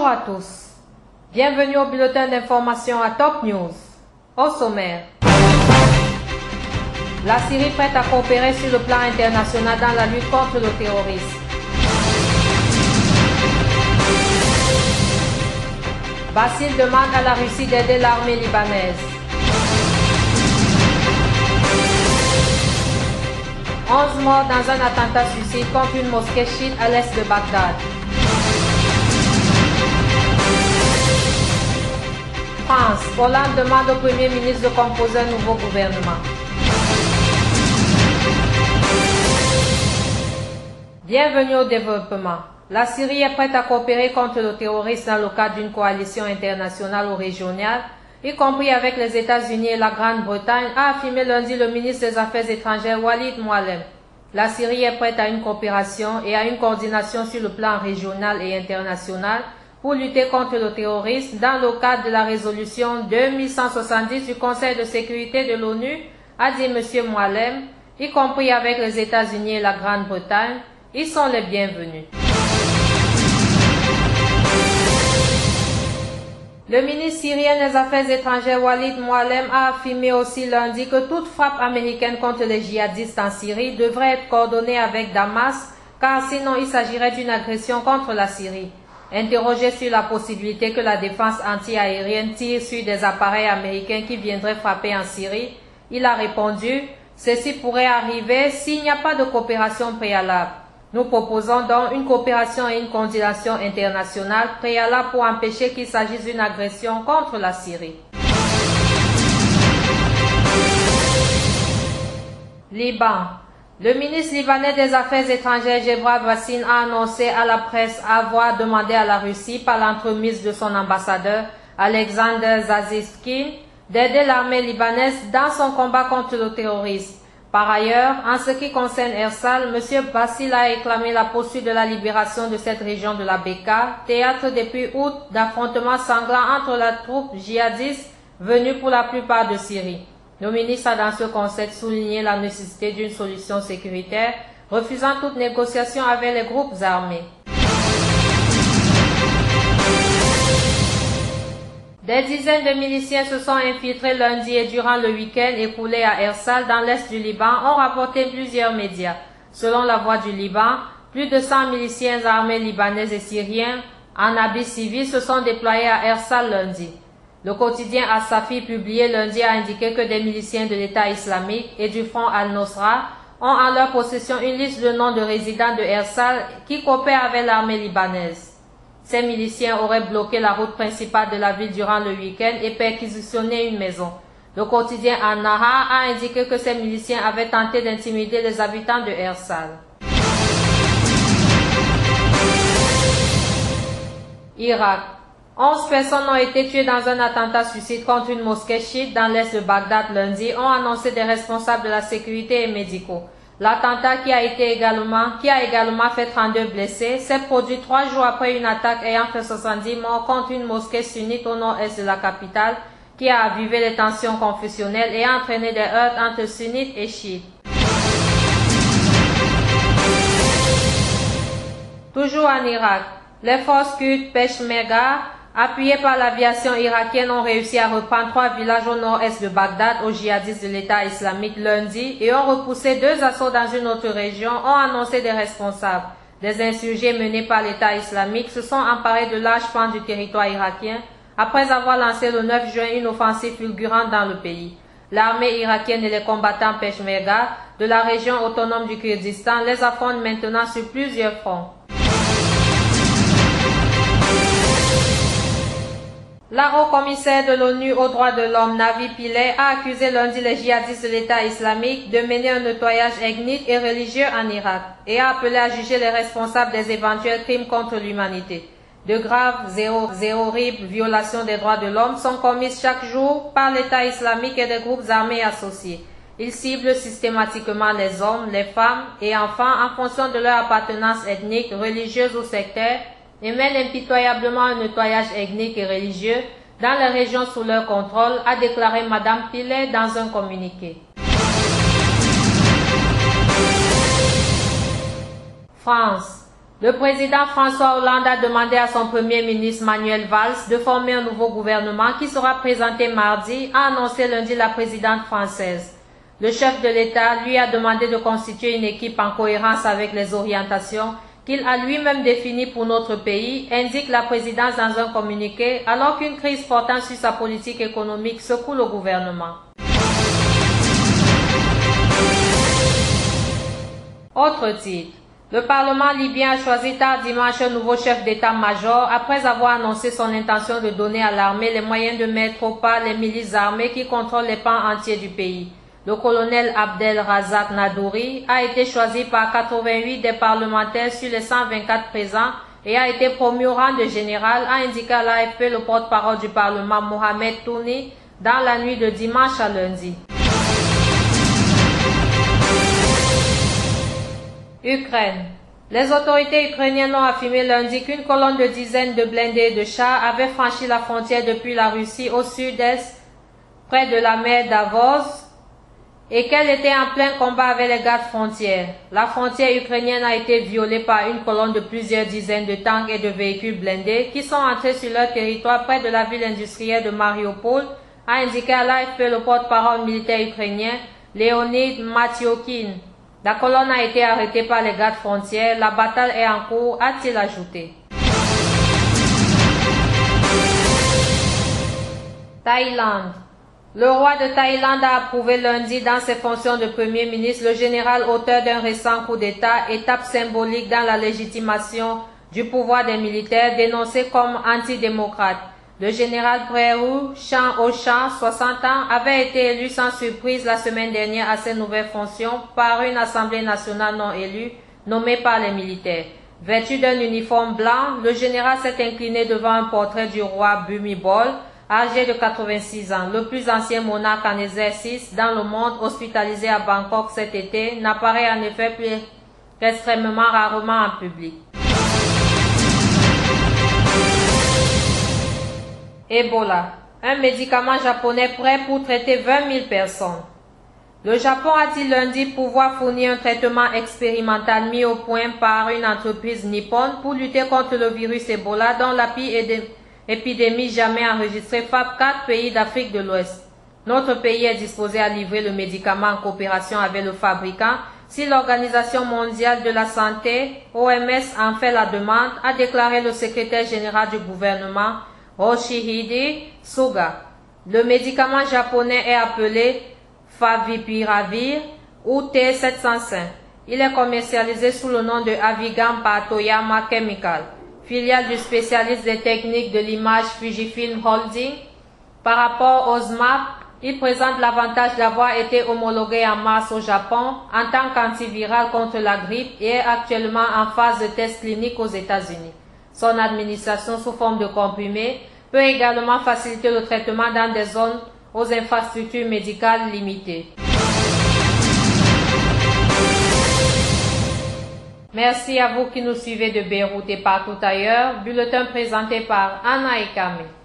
Bonjour à tous. Bienvenue au bulletin d'information à Top News. Au sommaire. La Syrie prête à coopérer sur le plan international dans la lutte contre le terrorisme. Basile demande à la Russie d'aider l'armée libanaise. 11 morts dans un attentat suicide contre une mosquée chiite à l'est de Bagdad. France, Hollande demande au Premier ministre de composer un nouveau gouvernement. Bienvenue au développement. La Syrie est prête à coopérer contre le terrorisme dans le cadre d'une coalition internationale ou régionale, y compris avec les États-Unis et la Grande-Bretagne, a affirmé lundi le ministre des Affaires étrangères Walid Mualem. La Syrie est prête à une coopération et à une coordination sur le plan régional et international pour lutter contre le terrorisme dans le cadre de la résolution 2170 du Conseil de sécurité de l'ONU, a dit M. Mualem, y compris avec les États-Unis et la Grande-Bretagne. Ils sont les bienvenus. Le ministre syrien des Affaires étrangères Walid Mualem a affirmé aussi lundi que toute frappe américaine contre les djihadistes en Syrie devrait être coordonnée avec Damas, car sinon il s'agirait d'une agression contre la Syrie. Interrogé sur la possibilité que la défense anti-aérienne tire sur des appareils américains qui viendraient frapper en Syrie, il a répondu « Ceci pourrait arriver s'il n'y a pas de coopération préalable. Nous proposons donc une coopération et une coordination internationale préalable pour empêcher qu'il s'agisse d'une agression contre la Syrie. » Liban. Le ministre libanais des Affaires étrangères Jebrad Wassine a annoncé à la presse avoir demandé à la Russie, par l'entremise de son ambassadeur Alexander Zazitskin, d'aider l'armée libanaise dans son combat contre le terrorisme. Par ailleurs, en ce qui concerne Ersal, M. Basile a réclamé la poursuite de la libération de cette région de la Beka, théâtre depuis août d'affrontements sanglants entre la troupe djihadiste venue pour la plupart de Syrie. Le ministre a dans ce contexte souligné la nécessité d'une solution sécuritaire, refusant toute négociation avec les groupes armés. Des dizaines de miliciens se sont infiltrés lundi et durant le week-end écoulé à Ersal dans l'est du Liban, ont rapporté plusieurs médias. Selon la Voix du Liban, plus de 100 miliciens armés libanais et syriens en habits civils se sont déployés à Ersal lundi. Le quotidien As-Safi publié lundi a indiqué que des miliciens de l'État islamique et du Front Al-Nosra ont en leur possession une liste de noms de résidents de Ersal qui coopèrent avec l'armée libanaise. Ces miliciens auraient bloqué la route principale de la ville durant le week-end et perquisitionné une maison. Le quotidien An-Nahar a indiqué que ces miliciens avaient tenté d'intimider les habitants de Ersal. Irak. 11 personnes ont été tuées dans un attentat suicide contre une mosquée chiite dans l'est de Bagdad lundi, ont annoncé des responsables de la sécurité et médicaux. L'attentat qui a également fait 32 blessés s'est produit 3 jours après une attaque ayant fait 70 morts contre une mosquée sunnite au nord-est de la capitale qui a avivé les tensions confessionnelles et a entraîné des heurts entre sunnites et chiites. Toujours en Irak, les forces kurdes Peshmerga, appuyées par l'aviation irakienne, ont réussi à reprendre 3 villages au nord-est de Bagdad aux djihadistes de l'État islamique lundi et ont repoussé 2 assauts dans une autre région, ont annoncé des responsables. Des insurgés menés par l'État islamique se sont emparés de larges pans du territoire irakien après avoir lancé le 9 juin une offensive fulgurante dans le pays. L'armée irakienne et les combattants Peshmerga de la région autonome du Kurdistan les affrontent maintenant sur plusieurs fronts. La haut-commissaire de l'ONU aux droits de l'homme, Navi Pillay, a accusé lundi les djihadistes de l'État islamique de mener un nettoyage ethnique et religieux en Irak et a appelé à juger les responsables des éventuels crimes contre l'humanité. De graves et horribles violations des droits de l'homme sont commises chaque jour par l'État islamique et des groupes armés associés. Ils ciblent systématiquement les hommes, les femmes et enfants en fonction de leur appartenance ethnique, religieuse ou sectaire, et mènent impitoyablement un nettoyage ethnique et religieux dans les régions sous leur contrôle, a déclaré Mme Pillay dans un communiqué. France. Le président François Hollande a demandé à son premier ministre Manuel Valls de former un nouveau gouvernement qui sera présenté mardi, a annoncé lundi la présidente française. Le chef de l'État lui a demandé de constituer une équipe en cohérence avec les orientations qu'il a lui-même définies pour notre pays, indique la présidence dans un communiqué, alors qu'une crise portant sur sa politique économique secoue le gouvernement. Autre titre. Le Parlement libyen a choisi tard dimanche un nouveau chef d'état-major après avoir annoncé son intention de donner à l'armée les moyens de mettre au pas les milices armées qui contrôlent les pans entiers du pays. Le colonel Abdel Razak Nadouri a été choisi par 88 des parlementaires sur les 124 présents et a été promu au rang de général, a indiqué à l'AFP le porte-parole du Parlement Mohamed Touni dans la nuit de dimanche à lundi. Ukraine. Les autorités ukrainiennes ont affirmé lundi qu'une colonne de dizaines de blindés et de chars avait franchi la frontière depuis la Russie au sud-est, près de la mer d'Azov, et qu'elle était en plein combat avec les gardes frontières. La frontière ukrainienne a été violée par une colonne de plusieurs dizaines de tanks et de véhicules blindés qui sont entrés sur leur territoire près de la ville industrielle de Mariupol, a indiqué à l'AFP le porte-parole militaire ukrainien Leonid Matyokin. La colonne a été arrêtée par les gardes frontières. La bataille est en cours, a-t-il ajouté. Thaïlande. Le roi de Thaïlande a approuvé lundi dans ses fonctions de Premier ministre le général auteur d'un récent coup d'État, étape symbolique dans la légitimation du pouvoir des militaires dénoncés comme antidémocrates. Le général Prayut Chan-o-cha, 60 ans, avait été élu sans surprise la semaine dernière à ses nouvelles fonctions par une assemblée nationale non élue nommée par les militaires. Vêtu d'un uniforme blanc, le général s'est incliné devant un portrait du roi Bhumibol, âgé de 86 ans. Le plus ancien monarque en exercice dans le monde, hospitalisé à Bangkok cet été, n'apparaît en effet plus extrêmement rarement en public. Ebola, un médicament japonais prêt pour traiter 20 000 personnes. Le Japon a dit lundi pouvoir fournir un traitement expérimental mis au point par une entreprise nippone pour lutter contre le virus Ebola dont la pire épidémie jamais enregistrée frappe 4 pays d'Afrique de l'Ouest. Notre pays est disposé à livrer le médicament en coopération avec le fabricant si l'Organisation mondiale de la santé, OMS, en fait la demande, a déclaré le secrétaire général du gouvernement, Yoshihide Suga. Le médicament japonais est appelé Favipiravir ou T705. Il est commercialisé sous le nom de Avigan par Toyama Chemical, filiale du spécialiste des techniques de l'image Fujifilm Holding. Par rapport aux SMAP, il présente l'avantage d'avoir été homologué en mars au Japon en tant qu'antiviral contre la grippe et est actuellement en phase de test clinique aux États-Unis. Son administration sous forme de comprimés peut également faciliter le traitement dans des zones aux infrastructures médicales limitées. Merci à vous qui nous suivez de Beyrouth et partout ailleurs. Bulletin présenté par Anna Ekame.